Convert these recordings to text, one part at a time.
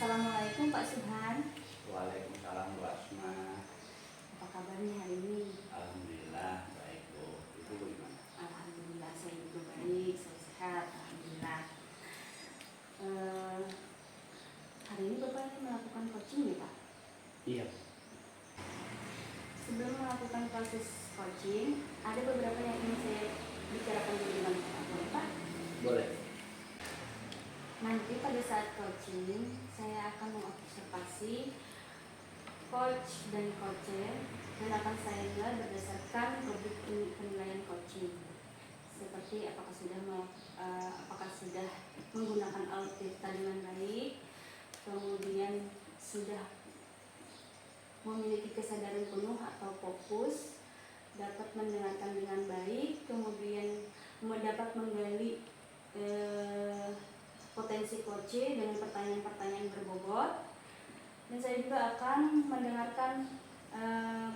Assalamualaikum Pak Subhan. Waalaikumsalam Bu Asma. Apa kabarnya hari ini? Alhamdulillah baik Bu. Ibu bagaimana? Alhamdulillah saya juga baik, saya sehat. Alhamdulillah. Eh, Hari ini Bapak ini melakukan coaching ya Pak? Iya. Sebelum melakukan proses coaching, ada beberapa yang ingin saya bicarakan dulu dengan Bapak. Boleh Pak? Boleh. Nanti pada saat coaching, saya akan mengobservasi coach dan coacher dan akan saya nilai berdasarkan produk penilaian coaching. Seperti apakah sudah menggunakan alat data dengan baik, kemudian sudah memiliki kesadaran penuh atau fokus, dapat mendengarkan dengan baik, kemudian dapat menggali potensi coach dengan pertanyaan-pertanyaan berbobot. Dan saya juga akan mendengarkan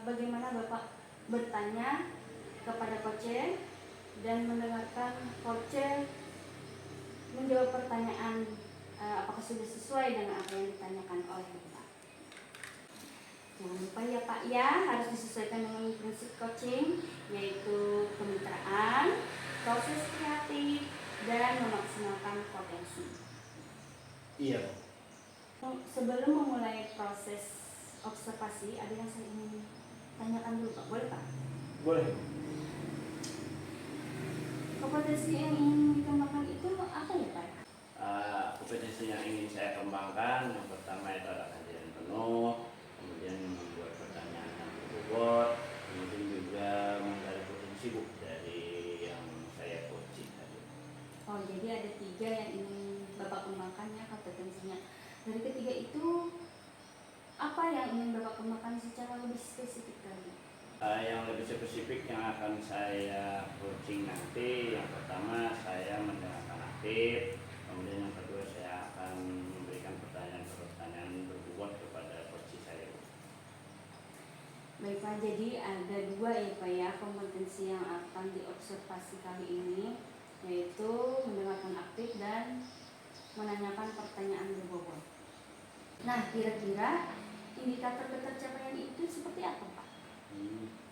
bagaimana Bapak bertanya kepada coach dan mendengarkan coach menjawab pertanyaan apakah sudah sesuai dengan apa yang ditanyakan oleh Bapak. Jangan lupa ya Pak ya, harus disesuaikan dengan prinsip coaching, yaitu kemitraan, proses kreatif, dan memaksimalkan potensi. Iya. Sebelum memulai proses observasi, ada yang saya ingin tanyakan dulu Pak, boleh Pak? Boleh. Kompetensi yang ingin dikembangkan itu apa ya Pak? Kompetensi yang ingin saya kembangkan, yang pertama itu adalah kajian penuh, kemudian membuat pertanyaan yang berbobot, kemudian juga menggali potensi Bu dari yang saya coaching tadi. Oh, jadi ada 3 yang ingin Bapak kembangkan ya kompetensinya. Dari ketiga itu, apa yang ingin Bapak kembangkan secara lebih spesifik lagi? Yang lebih spesifik yang akan saya coaching nanti, yang pertama saya mendengarkan aktif, kemudian yang kedua saya akan memberikan pertanyaan-pertanyaan berbobot kepada coach saya. Baik Pak, jadi ada 2 ya Pak ya kompetensi yang akan diobservasi kali ini, yaitu mendengarkan aktif dan menanyakan pertanyaan berbobot. Nah, kira-kira indikator ketercapaian itu seperti apa Pak?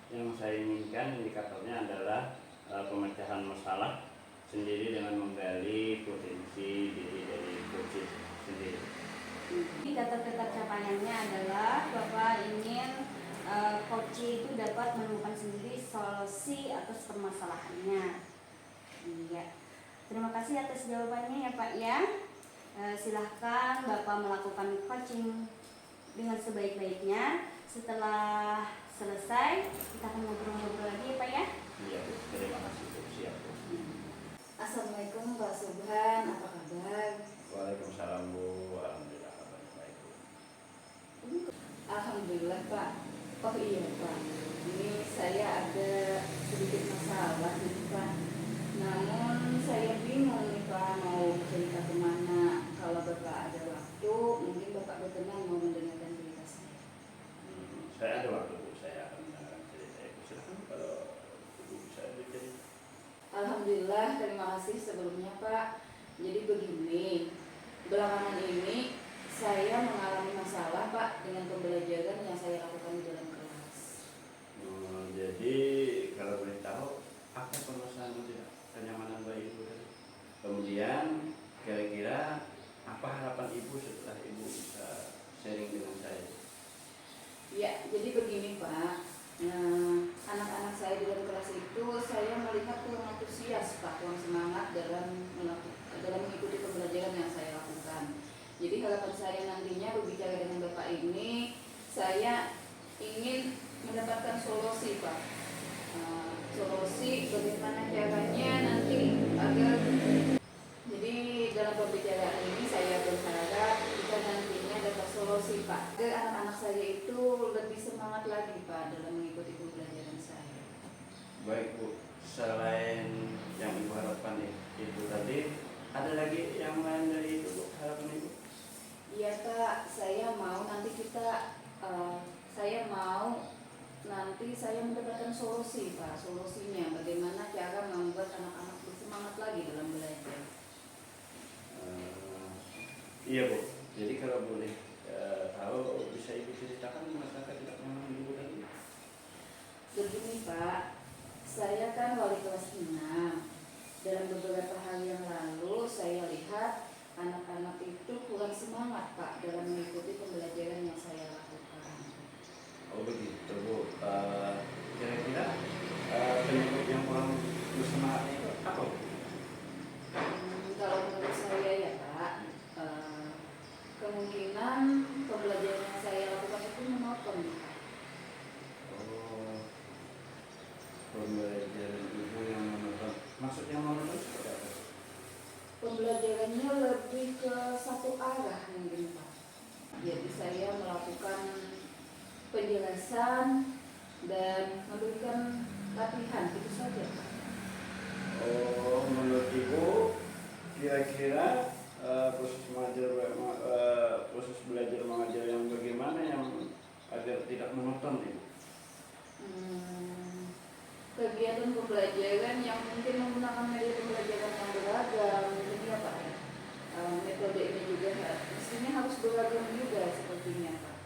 Yang saya inginkan indikatornya adalah pemecahan masalah sendiri dengan menggali potensi diri dari coach sendiri. Indikator ketercapaiannya adalah Bapak ingin coach itu dapat menemukan sendiri solusi atas permasalahannya. Iya. Terima kasih atas jawabannya ya Pak ya. Silahkan Bapak melakukan coaching dengan sebaik-baiknya. Setelah selesai, kita akan ngobrol-ngobrol lagi ya Pak ya. Iya Bu, terima kasih Bu. Siap Bu. Assalamualaikum Pak Subhan, apa kabar? Waalaikumsalam Bu. Alhamdulillah kabar baik Bu. Alhamdulillah Pak. Oh iya Pak, ini saya ada sedikit masalah nih Pak. Namun saya bingung nih Pak mau cerita kemana. Kalau Bapak ada waktu, mungkin Bapak berkenan mau mendengarkan cerita saya. Saya ada waktu Bu, saya akan mendengarkan cerita Ibu. Silakan kalau Ibu bisa bercerita. Alhamdulillah, terima kasih sebelumnya Pak. Jadi begini, belakangan ini saya mengalami masalah Pak dengan pembelajaran yang saya lakukan di dalam kelas. Jadi kalau boleh tahu apa permasalahan tidak kenyamanan bayi Ibu tadi? Kemudian kira-kira apa harapan Ibu setelah Ibu bisa sharing dengan saya? Ya, jadi begini Pak. Nah, anak-anak saya di dalam kelas itu saya melihat kurang antusias Pak, kurang semangat dalam mengikuti pembelajaran yang saya lakukan. Jadi harapan saya nantinya berbicara dengan Bapak ini, saya ingin mendapatkan solusi Pak. Solusi bagaimana caranya nanti agar, jadi dalam pembicaraan ini saya berharap kita nantinya dapat solusi Pak, agar anak-anak saya itu lebih semangat lagi Pak dalam mengikuti pembelajaran saya. Baik Bu, selain yang Ibu harapkan itu tadi, ada lagi yang lain dari itu Bu, harapan Ibu? Iya Pak, saya mau nanti saya mendapatkan solusi Pak, solusinya bagaimana cara membuat anak-anak bersemangat lagi dalam belajar. Iya Bu, Jadi kalau boleh tahu, bisa Ibu ceritakan masyarakat tidak memang Ibu tadi? Begini Pak, saya kan wali kelas 6. Dalam beberapa hari yang lalu saya lihat anak-anak itu kurang semangat Pak dalam mengikuti pembelajaran yang saya lakukan. Oh begitu Bu. Kira-kira penyebab yang kurang bersemangatnya itu apa Bu? Kalau menurut saya ya Pak, kemungkinan pembelajaran yang saya lakukan itu monoton Pak. Oh, pembelajaran Ibu yang monoton. Maksudnya monoton seperti apa? Pembelajarannya lebih ke satu arah mungkin Pak. Jadi saya melakukan penjelasan dan memberikan latihan itu saja Pak. Oh, menurut Ibu kira-kira proses belajar mengajar yang bagaimana yang agar tidak monoton Ibu? Kegiatan pembelajaran yang mungkin menggunakan media pembelajaran yang beragam, mungkin ya Pak. Metode ini juga mestinya harus beragam juga sepertinya Pak.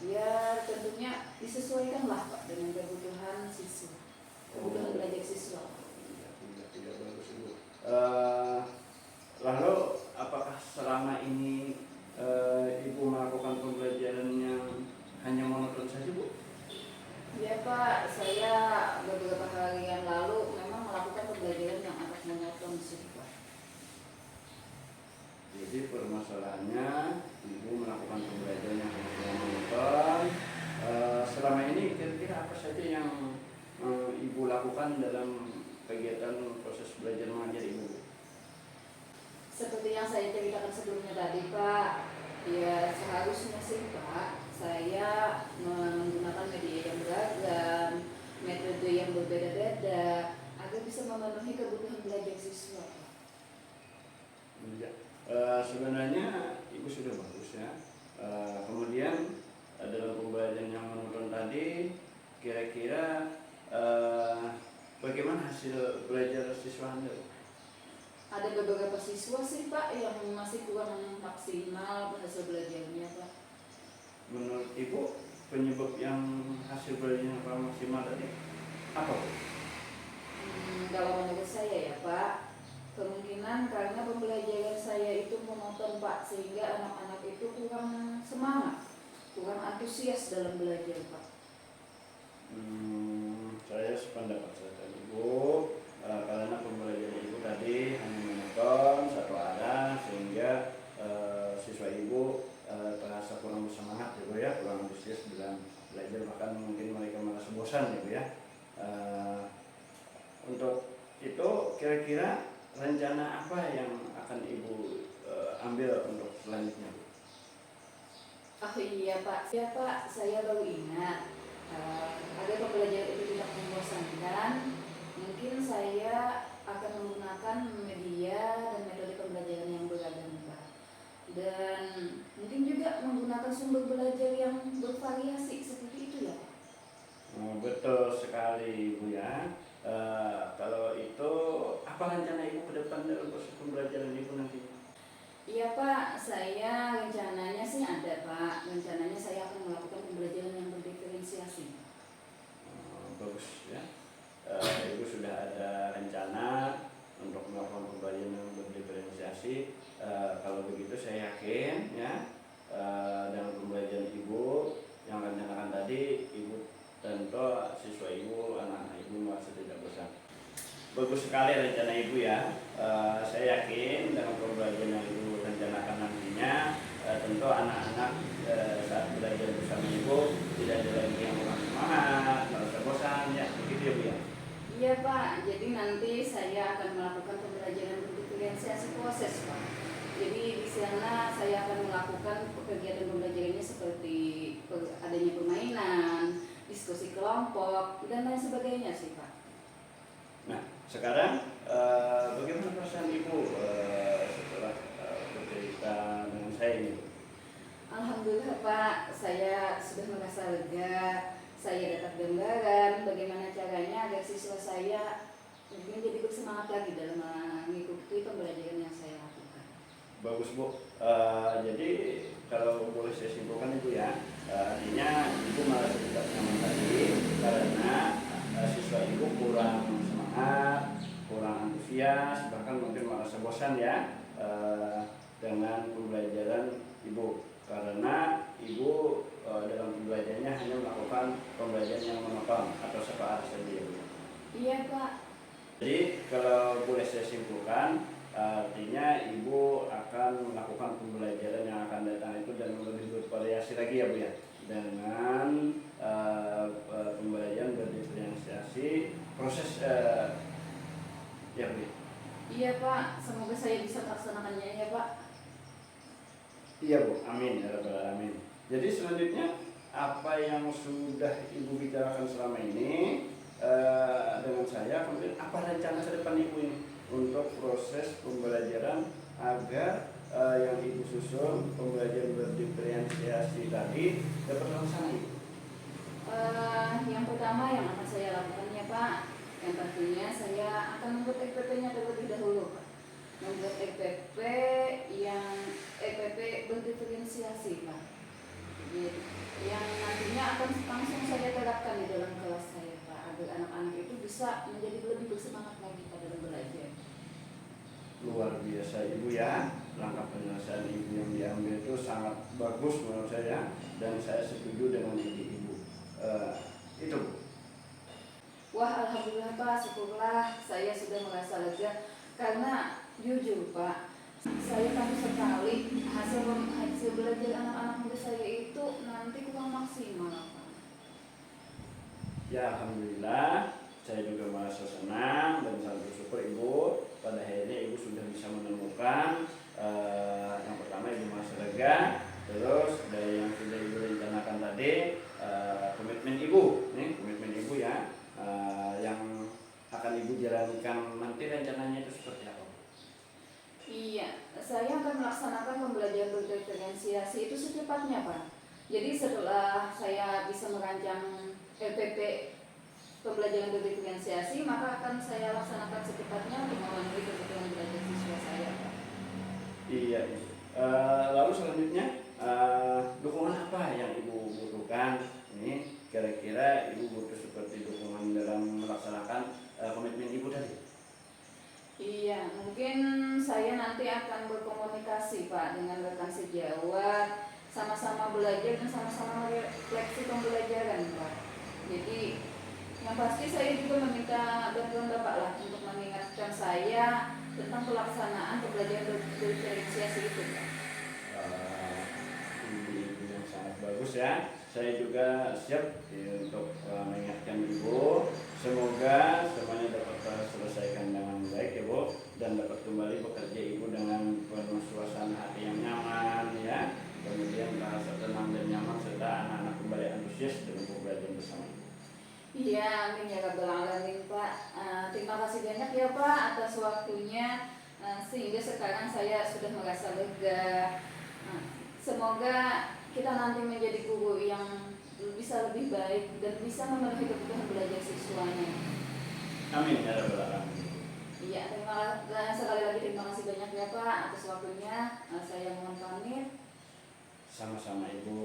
Ya tentunya disesuaikanlah Pak dengan kebutuhan siswa, kebutuhan belajar siswa. Tidak bagus Ibu. Lalu apakah selama ini Ibu melakukan pembelajaran yang hanya monoton saja Bu? Ya Pak, saya beberapa hari yang lalu memang melakukan pembelajaran yang agak monoton sih Pak. Jadi permasalahannya Ibu melakukan pembelajaran yang hanya monoton. Selama ini kira-kira apa saja yang Ibu lakukan dalam kegiatan proses belajar mengajar Ibu? Seperti yang saya ceritakan sebelumnya tadi Pak, ya seharusnya sih Pak, saya menggunakan media yang beragam, metode yang berbeda-beda agar bisa memenuhi kebutuhan belajar siswa Pak. Ya. Sebenarnya Ibu sudah bagus ya. Kemudian dalam pembelajaran yang monoton tadi, kira-kira bagaimana hasil belajar siswa Anda? Ada beberapa siswa sih Pak yang masih kurang maksimal hasil belajarnya Pak. Menurut Ibu penyebab yang hasil belajarnya kurang maksimal tadi apa Bu? Kalau menurut saya ya Pak, kemungkinan karena pembelajaran saya itu monoton Pak, sehingga anak-anak itu kurang semangat, kurang antusias dalam belajar Pak. Saya sependapat dengan Ibu, karena pembelajaran Ibu tadi hanya monoton satu arah sehingga siswa Ibu terasa kurang bersemangat Ibu ya, kurang antusias dalam belajar, bahkan mungkin mereka merasa bosan Ibu ya. Untuk itu kira-kira rencana apa yang akan Ibu ambil untuk selanjutnya Bu? Oh iya Pak, ya Pak, saya baru ingat. Agar pembelajaran itu tidak membosankan, mungkin saya akan menggunakan media dan metode pembelajaran yang beragam Pak. Dan mungkin juga menggunakan sumber belajar yang bervariasi seperti itu ya Pak. Betul sekali Ibu ya. Kalau itu apa rencana Ibu ke depan dalam proses pembelajaran Ibu nanti? Iya Pak, saya rencananya sih ada Pak. Rencananya saya akan melakukan pembelajaran yang berdiferensiasi. Bagus ya. Ibu sudah ada rencana untuk melakukan pembelajaran yang berdiferensiasi. Kalau begitu saya yakin ya dengan pembelajaran Ibu yang rencanakan tadi, Ibu tentu siswa Ibu, anak-anak Ibu merasa tidak bosan. Bagus sekali rencana Ibu ya. Saya yakin dengan pembelajaran yang Ibu rencanakan nantinya, tentu anak-anak saat belajar bersama Ibu tidak ada lagi yang kurang semangat, merasa bosan ya, begitu ya Bu ya. Iya Pak, jadi nanti saya akan melakukan pembelajaran berdiferensiasi proses Pak. Jadi di sana saya akan melakukan kegiatan pembelajarannya seperti adanya permainan, diskusi kelompok, dan lain sebagainya sih Pak. Nah, sekarang bagaimana perasaan Ibu setelah bercerita dengan saya ini? Alhamdulillah Pak, saya sudah merasa lega. Saya dapat gambaran bagaimana caranya agar siswa saya menjadi bersemangat lagi dalam mengikuti pembelajaran yang saya lakukan. bagus Bu. Jadi kalau boleh saya simpulkan Ibu ya, artinya Ibu merasa tidak nyaman tadi karena siswa Ibu kurang semangat, kurang antusias, bahkan mungkin merasa bosan ya dengan pembelajaran Ibu, karena Ibu dalam pembelajarannya hanya melakukan pembelajaran yang monoton atau seperti saja ya Bu. Iya Pak. Jadi kalau boleh saya simpulkan, artinya Ibu akan melakukan pembelajaran yang akan datang itu dan lebih bervariasi lagi ya Bu ya, dengan pembelajaran berdiferensiasi proses ya Bu. Iya Pak, semoga saya bisa melaksanakannya ya Pak. Iya Bu, amin ya rabbal alamin. Jadi selanjutnya apa yang sudah Ibu bicarakan selama ini dengan saya, kemudian apa rencana ke depan Ibu ini untuk proses pembelajaran agar yang Ibu susun pembelajaran berdiferensiasi tadi dapat terlaksana Ibu? Yang pertama yang akan saya lakukan ya Pak, yang pastinya saya akan membuat EPP-nya terlebih dahulu Pak. Membuat EPP yang EPP berdiferensiasi Pak. Jadi, yang nantinya akan langsung saya terapkan di dalam kelas saya Pak, agar anak-anak itu bisa menjadi lebih bersemangat lagi pada dalam belajar. Luar biasa Ibu ya, langkah penyelesaian Ibu yang diambil itu sangat bagus menurut saya dan saya setuju dengan ide Ibu. Itu Bu. Wah alhamdulillah Pak, syukurlah saya sudah merasa lega karena jujur Pak, saya takut sekali hasil belajar anak-anak muda saya itu nanti kurang maksimal Pak. Ya alhamdulillah, saya juga merasa senang dan sangat bersyukur Ibu. Pada akhirnya Ibu sudah bisa menemukan yang pertama Ibu merasa lega, terus dari yang sudah Ibu rencanakan tadi komitmen Ibu, komitmen Ibu ya, yang akan Ibu jalankan nanti rencananya itu seperti apa? Iya, saya akan melaksanakan pembelajaran berdiferensiasi itu secepatnya Pak. Jadi setelah saya bisa merancang LPP pembelajaran berdiferensiasi, maka akan saya laksanakan secepatnya untuk memenuhi kebutuhan belajar siswa saya Pak. Iya. Lalu selanjutnya dukungan apa yang Ibu butuhkan? Ini kira-kira Ibu butuh seperti dukungan dalam melaksanakan komitmen Ibu tadi? Iya, mungkin saya nanti akan berkomunikasi Pak dengan rekan sejawat, sama-sama belajar dan sama-sama merefleksi pembelajaran Pak. Jadi yang pasti saya juga meminta bantuan Bapak lah untuk mengingatkan saya tentang pelaksanaan pembelajaran berdiferensiasi itu Pak. Ibu yang sangat bagus ya. Saya juga siap untuk mengingatkan Ibu. Semoga semuanya dapat terselesaikan dengan baik Ibu dan dapat kembali bekerja Ibu dengan penuh suasana hati yang nyaman ya. Kemudian merasa tenang dan nyaman serta anak-anak kembali antusias dengan pembelajaran bersama Ibu. Iya, amin ya rabbal alamin Pak. Terima kasih banyak ya Pak atas waktunya, sehingga sekarang saya sudah merasa lega. Semoga kita nanti menjadi guru yang bisa lebih baik dan bisa memenuhi kebutuhan belajar siswanya. Amin ya rabbal alamin. Iya, sekali lagi terima kasih banyak ya Pak atas waktunya. Saya mohon pamit. Sama-sama Ibu.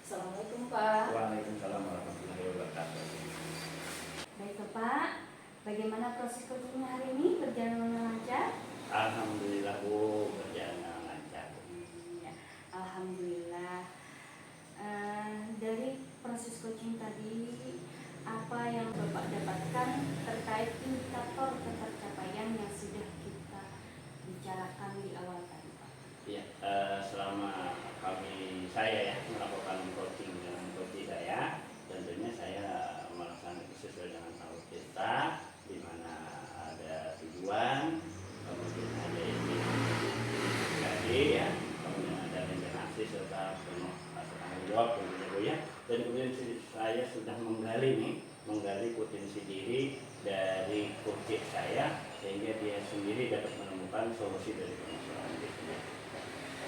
Assalamualaikum Pak. Waalaikumsalam warahmatullahi wabarakatuh. Baik Bapak, bagaimana proses coachingnya hari ini? Berjalan dengan lancar? Alhamdulillah Bu, berjalan dengan lancar. Ya, alhamdulillah. Dari proses coaching tadi, apa yang Bapak dapatkan terkait indikator ketercapaian yang sudah kita bicarakan di awal tadi Pak? Ya, selama saya ya melakukan coaching dengan coach saya, tentunya saya melaksanakan sesuai dengan alur kita, di mana ada tujuan, kemudian ada tadi ya, kemudian ada rencana aksi serta penuh rasa tanggung jawab tentunya Bu ya. Dan kemudian saya sudah menggali potensi diri dari coach saya sehingga dia sendiri dapat menemukan solusi dari permasalahan itu.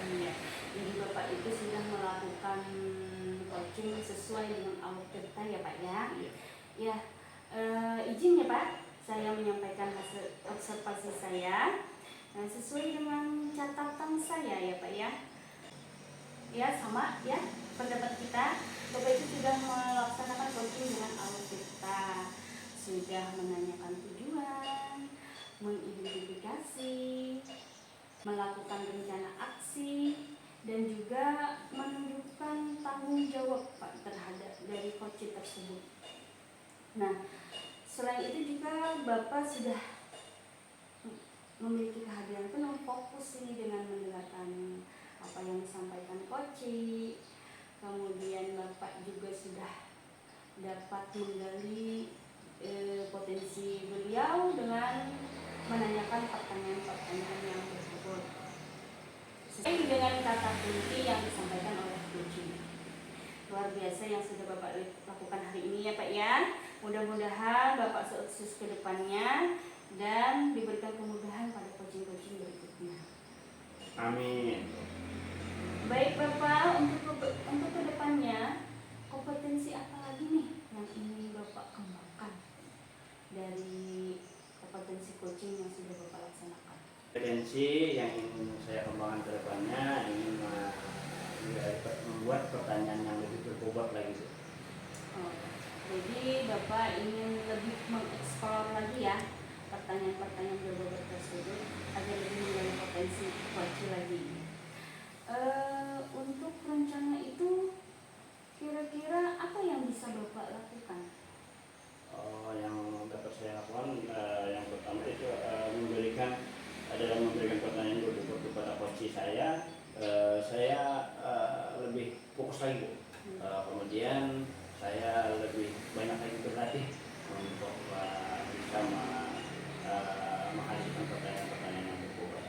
Iya, jadi Bapak itu sudah melakukan coaching sesuai dengan alur kita ya Pak ya. Iya. Ya, izin ya Pak, saya menyampaikan hasil observasi saya. Nah, sesuai dengan catatan saya ya Pak ya. Ya sama ya pendapat kita. Bapak itu sudah melaksanakan coaching dengan alutsista, sudah menanyakan tujuan, mengidentifikasi, melakukan rencana aksi, dan juga menunjukkan tanggung jawab Pak terhadap dari coaching tersebut. Nah, selain itu juga Bapak sudah memiliki kehadiran penuh, fokus ini dengan mendengarkan apa yang disampaikan coaching. Kemudian Bapak juga sudah dapat menggali potensi beliau dengan menanyakan pertanyaan-pertanyaan yang berbobot sesuai dengan kata kunci yang disampaikan oleh coaching. Luar biasa yang sudah Bapak lakukan hari ini ya Pak ya. Mudah-mudahan Bapak sukses ke depannya dan diberikan kemudahan pada coaching-coaching berikutnya. Amin. Baik Bapak, untuk kedepannya kompetensi apa lagi nih yang ingin Bapak kembangkan dari kompetensi coaching yang sudah Bapak laksanakan? Kompetensi yang ingin saya kembangkan ke depannya, ingin membuat pertanyaan yang lebih berbobot lagi. Oh, jadi Bapak ingin lebih mengeksplor lagi ya pertanyaan-pertanyaan berbobot tersebut agar lebih menggali potensi coaching lagi. Untuk rencana itu kira-kira apa yang bisa Bapak lakukan? Yang dapat saya lakukan yang pertama itu memberikan pertanyaan berbobot kepada coach saya. Saya lebih fokus lagi Bu. Kemudian saya lebih banyak lagi berlatih untuk bisa menghasilkan pertanyaan-pertanyaan yang berbobot.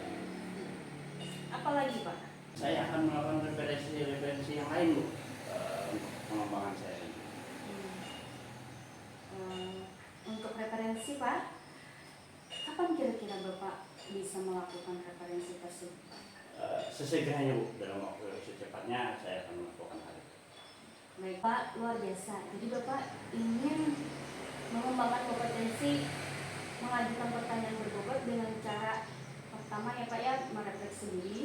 Apalagi Pak? Saya akan melakukan referensi yang lain Bu, untuk pengembangan saya. Untuk referensi Pak, kapan kira-kira Bapak bisa melakukan referensi tersebut? Sesegeranya Bu, dalam waktu secepatnya saya akan melakukan hal itu. Baik Pak, luar biasa. Jadi Bapak ingin mengembangkan kompetensi mengajukan pertanyaan berbobot dengan cara pertama ya Pak ya, merefleksi diri,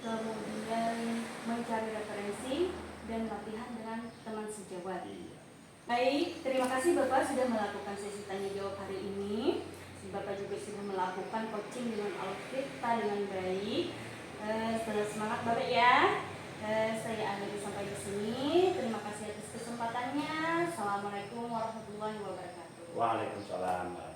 kemudian mencari referensi dan latihan dengan teman sejawat. Iya. Baik, terima kasih Bapak sudah melakukan sesi tanya jawab hari ini. Bapak juga sudah melakukan coaching dengan alutsista dengan baik. Semangat Bapak ya. Saya akhiri sampai di sini. Terima kasih atas kesempatannya. Assalamualaikum warahmatullahi wabarakatuh. Waalaikumsalam.